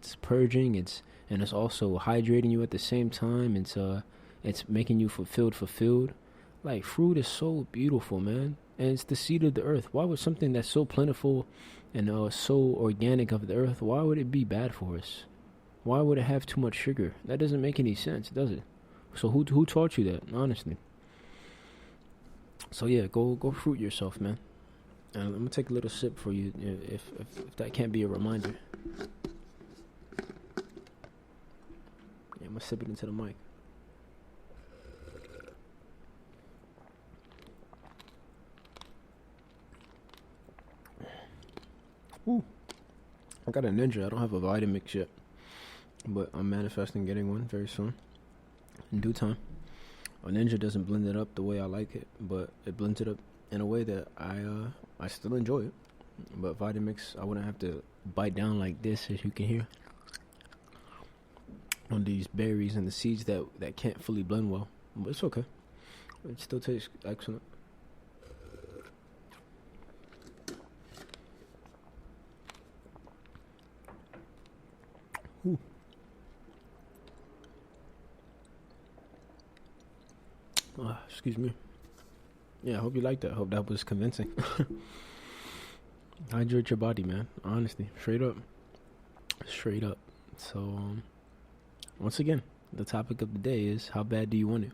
it's purging, and it's also hydrating you at the same time. It's making you fulfilled. Like, fruit is so beautiful, man, and it's the seed of the earth. Why would something that's so plentiful and so organic of the earth, why would it be bad for us? Why would it have too much sugar? That doesn't make any sense, does it? So who taught you that, honestly? So yeah, go fruit yourself, man. I'm gonna take a little sip for you, if that can't be a reminder. Yeah, I'm gonna sip it into the mic. Ooh, I got a Ninja. I don't have a Vitamix yet, but I'm manifesting getting one very soon, in due time. A Ninja doesn't blend it up the way I like it, but it blends it up in a way that I still enjoy it. But Vitamix, I wouldn't have to bite down like this, as you can hear, on these berries and the seeds that can't fully blend well. But it's okay. It still tastes excellent. Ooh. Excuse me. Yeah, I hope you liked that. I hope that was convincing. Hydrate your body, man. Honestly, straight up. So, once again, the topic of the day is, how bad do you want it?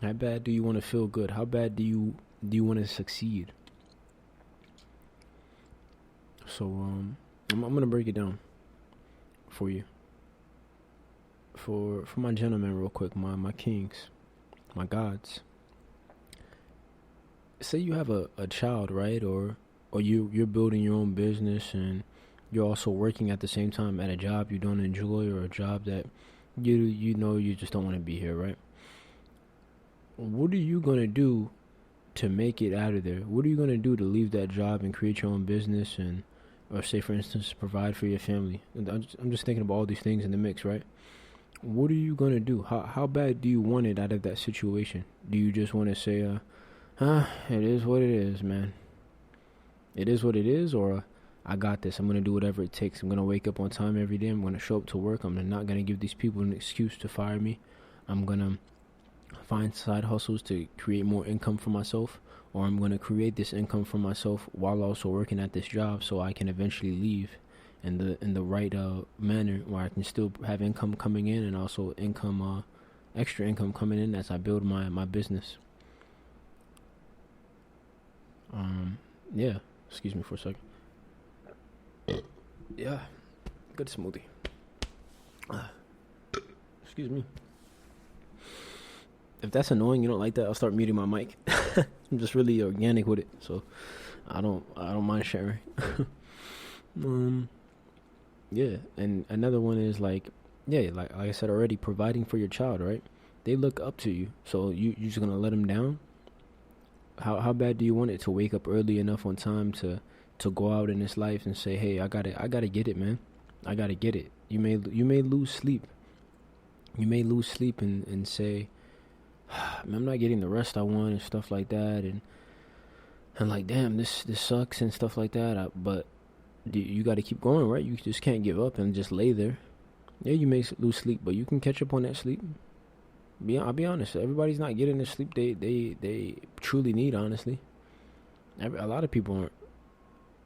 How bad do you want to feel good? How bad do you want to succeed? So, I'm gonna break it down for you. For my gentlemen, real quick, my kings, my gods. Say you have a child, right? Or you're building your own business, and you're also working at the same time at a job you don't enjoy, or a job that you know you just don't want to be here, right? What are you gonna do to make it out of there? What are you gonna do to leave that job and create your own business, and, or say, for instance, provide for your family? I'm just thinking about all these things in the mix, right? What are you gonna do? How bad do you want it out of that situation? Do you just want to say, it is what it is, man. It is what it is, or I got this. I'm going to do whatever it takes. I'm going to wake up on time every day. I'm going to show up to work. I'm not going to give these people an excuse to fire me. I'm going to find side hustles to create more income for myself, or I'm going to create this income for myself while also working at this job, so I can eventually leave in the right manner, where I can still have income coming in, and also extra income coming in as I build my business. Yeah, excuse me for a second. Yeah, good smoothie. Excuse me. If that's annoying, you don't like that, I'll start muting my mic. I'm just really organic with it, so I don't mind sharing. Yeah, and another one is like I said already, providing for your child, right? They look up to you, so you just gonna let them down? How bad do you want it to wake up early enough on time to go out in this life and say, hey, I gotta get it, man. I gotta get it. You may lose sleep. You may lose sleep and say, I'm not getting the rest I want and stuff like that, and like, damn, this sucks and stuff like that. But you got to keep going, right? You just can't give up and just lay there. Yeah, you may lose sleep, but you can catch up on that sleep. I'll be honest. Everybody's not getting the sleep they truly need. Honestly, a lot of people aren't.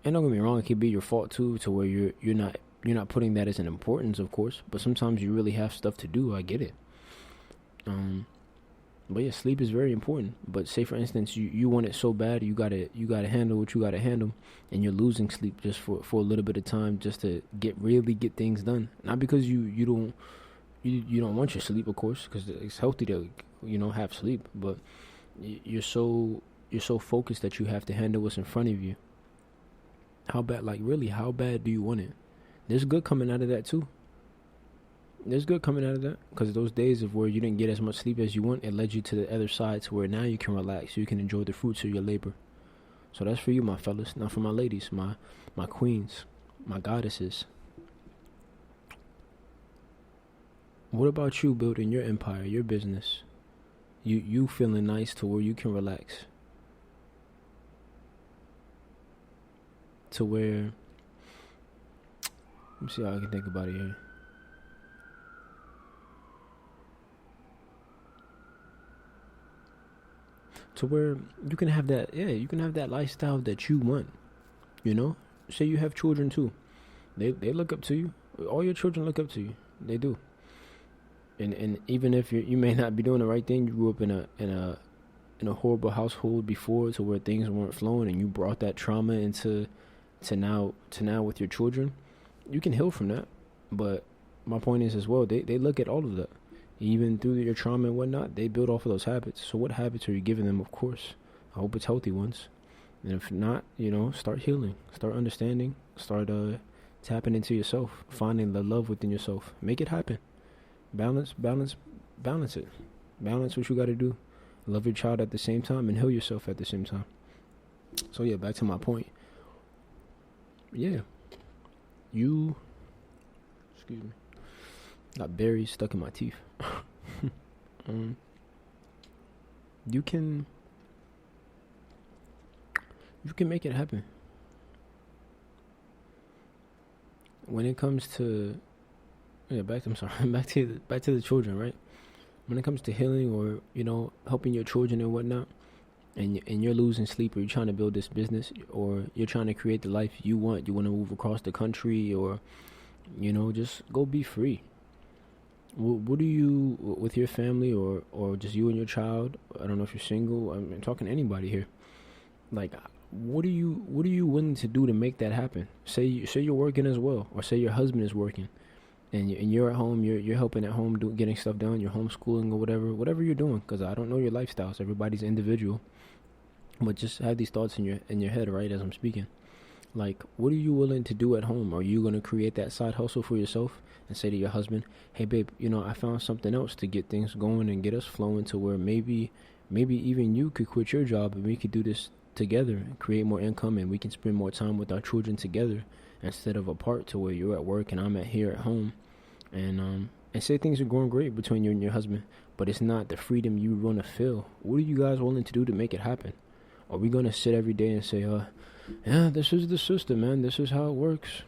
And don't get me wrong, it could be your fault too, to where you're not putting that as an importance, of course. But sometimes you really have stuff to do. I get it. But yeah, sleep is very important. But say, for instance, you want it so bad, you gotta handle what you gotta handle, and you're losing sleep just for a little bit of time, just to get things done. Not because you don't want your sleep, of course, because it's healthy to have sleep. But you're so focused that you have to handle what's in front of you. How bad? Like, really, how bad do you want it? There's good coming out of that too. There's good coming out of that, because those days of where you didn't get as much sleep as you want, it led you to the other side, to where now you can relax, you can enjoy the fruits of your labor. So that's for you, my fellas. Now for my ladies, my queens, my goddesses. What about you building your empire, your business? You feeling nice to where you can relax, to where Let me see how I can think about it here. To where you can have that, yeah, you can have that lifestyle that you want. You know, say you have children too. They look up to you. All your children look up to you. They do. And even if you may not be doing the right thing, you grew up in a horrible household before, to where things weren't flowing, and you brought that trauma into to now with your children. You can heal from that, but my point is as well, they look at all of that, even through your trauma and whatnot. They build off of those habits. So what habits are you giving them? Of course, I hope it's healthy ones. And if not, start healing, start understanding, start tapping into yourself, finding the love within yourself. Make it happen. Balance it. Balance what you got to do. Love your child at the same time and heal yourself at the same time. So yeah, back to my point. Yeah, excuse me, got berries stuck in my teeth. You can make it happen. When it comes to back to the children, right? When it comes to healing, or helping your children and whatnot, and you're losing sleep, or you're trying to build this business, or you're trying to create the life you want to move across the country, or just go be free. What do you, with your family, or just you and your child? I don't know if you're single. I'm talking to anybody here. Like, what are you willing to do to make that happen? Say you're working as well, or say your husband is working, and you're at home. You're helping at home, getting stuff done. You're homeschooling or whatever you're doing. Because I don't know your lifestyles. Everybody's individual. But just have these thoughts in your head, right, as I'm speaking. Like, what are you willing to do at home? Are you going to create that side hustle for yourself and say to your husband, hey, babe, I found something else to get things going and get us flowing, to where maybe even you could quit your job and we could do this together and create more income, and we can spend more time with our children together instead of apart, to where you're at work and I'm here at home. And say things are going great between you and your husband, but it's not the freedom you want to feel. What are you guys willing to do to make it happen? Are we going to sit every day and say, yeah, this is the system, man. This is how it works.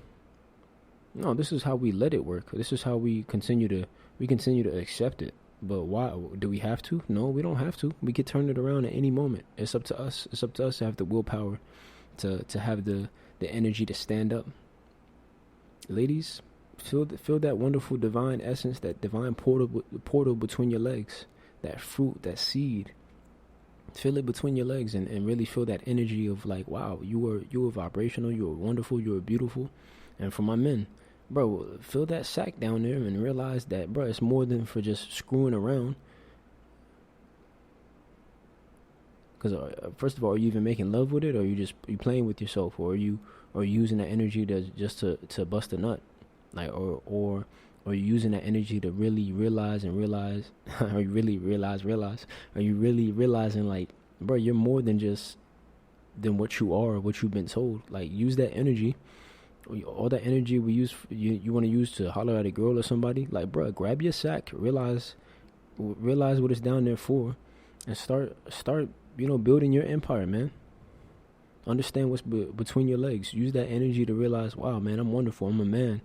No, this is how we let it work. This is how we continue to accept it. But why? Do we have to? No, we don't have to. We could turn it around at any moment. It's up to us. It's up to us to have the willpower to have the energy to stand up. Ladies, feel that wonderful divine essence, that divine portal between your legs, that fruit, that seed. Feel it between your legs, and really feel that energy of like, wow, you are vibrational, you are wonderful, you are beautiful. And for my men, bro, feel that sack down there and realize that, bro, it's more than for just screwing around. Because first of all, are you even making love with it, or are you playing with yourself, or are you using that energy to bust a nut, like, or are you using that energy to really realize? Are you really are you really realizing, like, bro, you're more than what you are, what you've been told? Like, use that energy, all that energy you want to use to holler at a girl or somebody. Like, bro, grab your sack, realize what it's down there for, and start building your empire, man. Understand what's between your legs. Use that energy to realize, wow, man, I'm wonderful, I'm a man.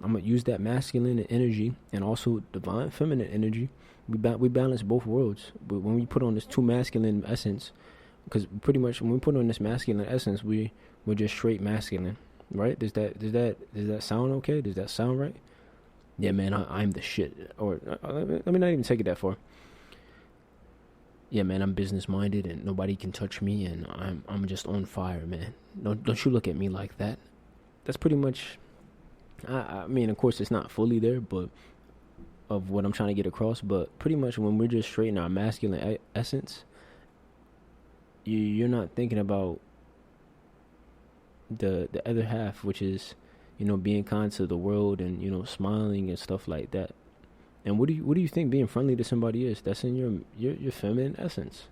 I'm going to use that masculine energy and also divine feminine energy. We balance both worlds. But when we put on this too masculine essence, because pretty much when we put on this masculine essence, we're just straight masculine, right? Does that sound okay? Does that sound right? Yeah, man, I'm the shit. Or let me not even take it that far. Yeah, man, I'm business minded and nobody can touch me, and I'm just on fire, man. Don't you look at me like that. That's pretty much. I mean, of course, it's not fully there, but of what I'm trying to get across. But pretty much when we're just straight in our masculine essence, you're not thinking about the other half, which is, being kind to the world and, smiling and stuff like that. And what do you think being friendly to somebody is? That's in your feminine essence.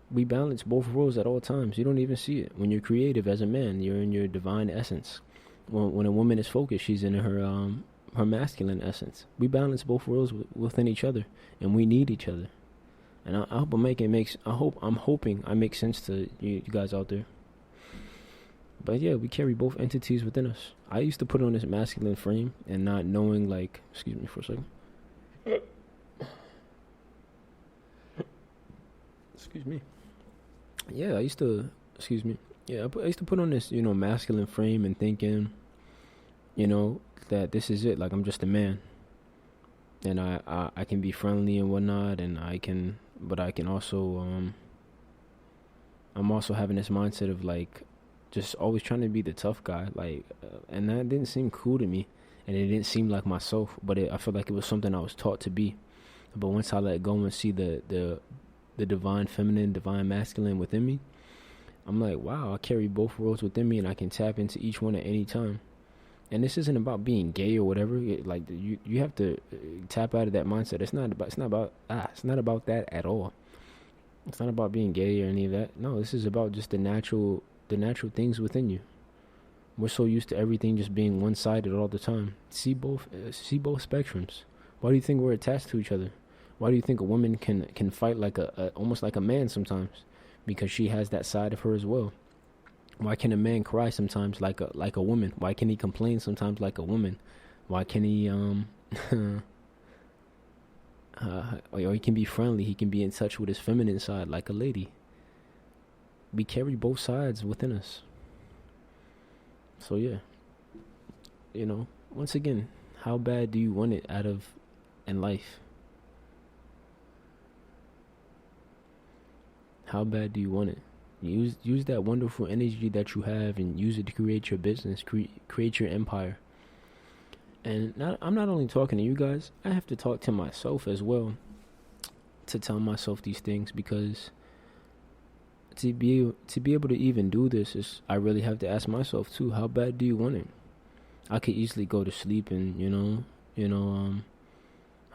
We balance both worlds at all times. You don't even see it. When you're creative as a man, you're in your divine essence. When a woman is focused, she's in her masculine essence. We balance both worlds within each other, and we need each other. And I hope I'm hoping I make sense to you guys out there. But yeah, we carry both entities within us. I used to put on this masculine frame and not knowing, like, excuse me for a second. Excuse me. Yeah, I used to, excuse me. Yeah, I used to put on this, masculine frame and thinking, that this is it. Like, I'm just a man. And I can be friendly and whatnot, and but I can also, I'm also having this mindset of, like, just always trying to be the tough guy, like, and that didn't seem cool to me, and it didn't seem like myself, but I feel like it was something I was taught to be. But once I let go and see the divine feminine, divine masculine within me, I'm like, wow, I carry both worlds within me, and I can tap into each one at any time. And this isn't about being gay or whatever. You have to tap out of that mindset. It's not about that at all. It's not about being gay or any of that. No, this is about just the natural things within you. We're so used to everything just being one-sided all the time. See both spectrums. Why do you think we're attached to each other? Why do you think a woman can fight like almost like a man sometimes? Because she has that side of her as well. Why can a man cry sometimes like a woman? Why can he complain sometimes like a woman? Why can he or he can be friendly, he can be in touch with his feminine side like a lady. We carry both sides within us. So yeah, once again, how bad do you want it in life? How bad do you want it? Use that wonderful energy that you have and use it to create your business, create your empire. And I'm not only talking to you guys, I have to talk to myself as well, to tell myself these things, because to be able to even do this is, I really have to ask myself too, how bad do you want it? I could easily go to sleep and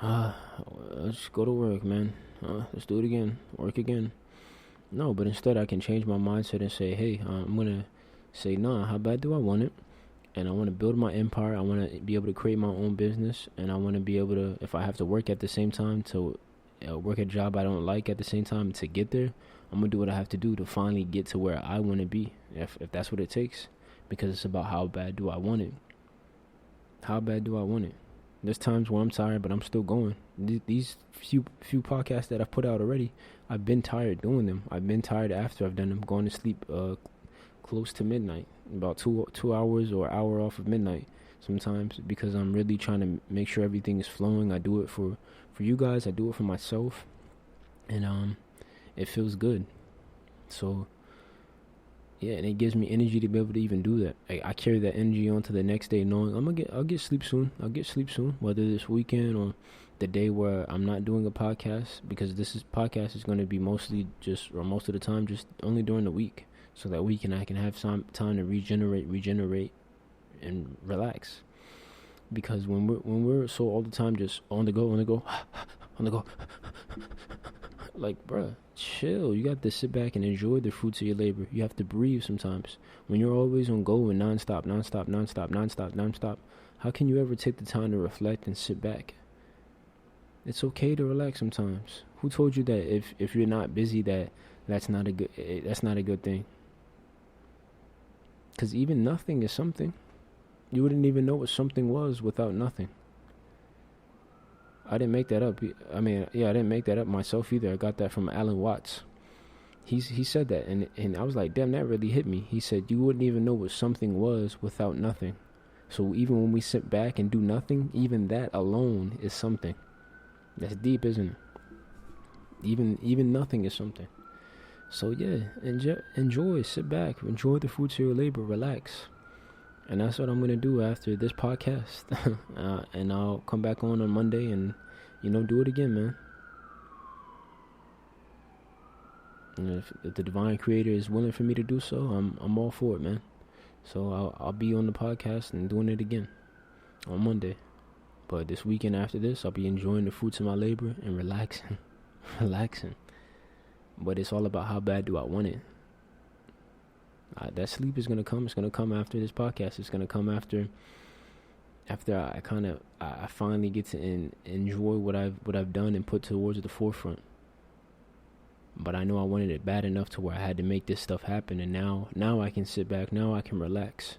let's go to work, man. Let's do it again, work again. No, but instead I can change my mindset and say, hey, I'm gonna say, nah, how bad do I want it? And I want to build my empire. I want to be able to create my own business, and I want to be able to, if I have to work at the same time, to work a job I don't like at the same time to get there, I'm going to do what I have to do to finally get to where I want to be, if that's what it takes, because it's about how bad do I want it. How bad do I want it? There's times where I'm tired, but I'm still going. These few podcasts that I've put out already, I've been tired doing them. I've been tired after I've done them, going to sleep close to midnight, about 2 hours or hour off of midnight sometimes, because I'm really trying to make sure everything is flowing. I do it for you guys. I do it for myself, and it feels good. So yeah, and it gives me energy to be able to even do that. I carry that energy on to the next day, knowing I'll get sleep soon. I'll get sleep soon, whether this weekend or the day where I'm not doing a podcast, because podcast is going to be most of the time just only during the week, so that I can have some time to regenerate and relax. Because when we're so all the time just on the go, like, bruh, chill. You got to sit back and enjoy the fruits of your labor. You have to breathe sometimes. When you're always on go and nonstop, how can you ever take the time to reflect and sit back? It's okay to relax sometimes. Who told you that if you're not busy that's not a good thing? Because even nothing is something. You wouldn't even know what something was without nothing. I didn't make that up. I didn't make that up myself either. I got that from Alan Watts. He said that, and I was like, damn, that really hit me. He said, you wouldn't even know what something was without nothing. So even when we sit back and do nothing, even that alone is something. That's deep, isn't it? Even nothing is something. So yeah, enjoy, sit back, enjoy the fruits of your labor, relax. And that's what I'm going to do after this podcast. And I'll come back on Monday and, do it again, man. And if the divine creator is willing for me to do so, I'm all for it, man. So I'll be on the podcast and doing it again on Monday. But this weekend after this, I'll be enjoying the fruits of my labor and relaxing. But it's all about how bad do I want it. That sleep is gonna come. It's gonna come after this podcast. It's gonna come after I finally get to enjoy what I've done and put towards the forefront. but I know I wanted it bad enough to where I had to make this stuff happen. And now I can sit back. Now I can relax.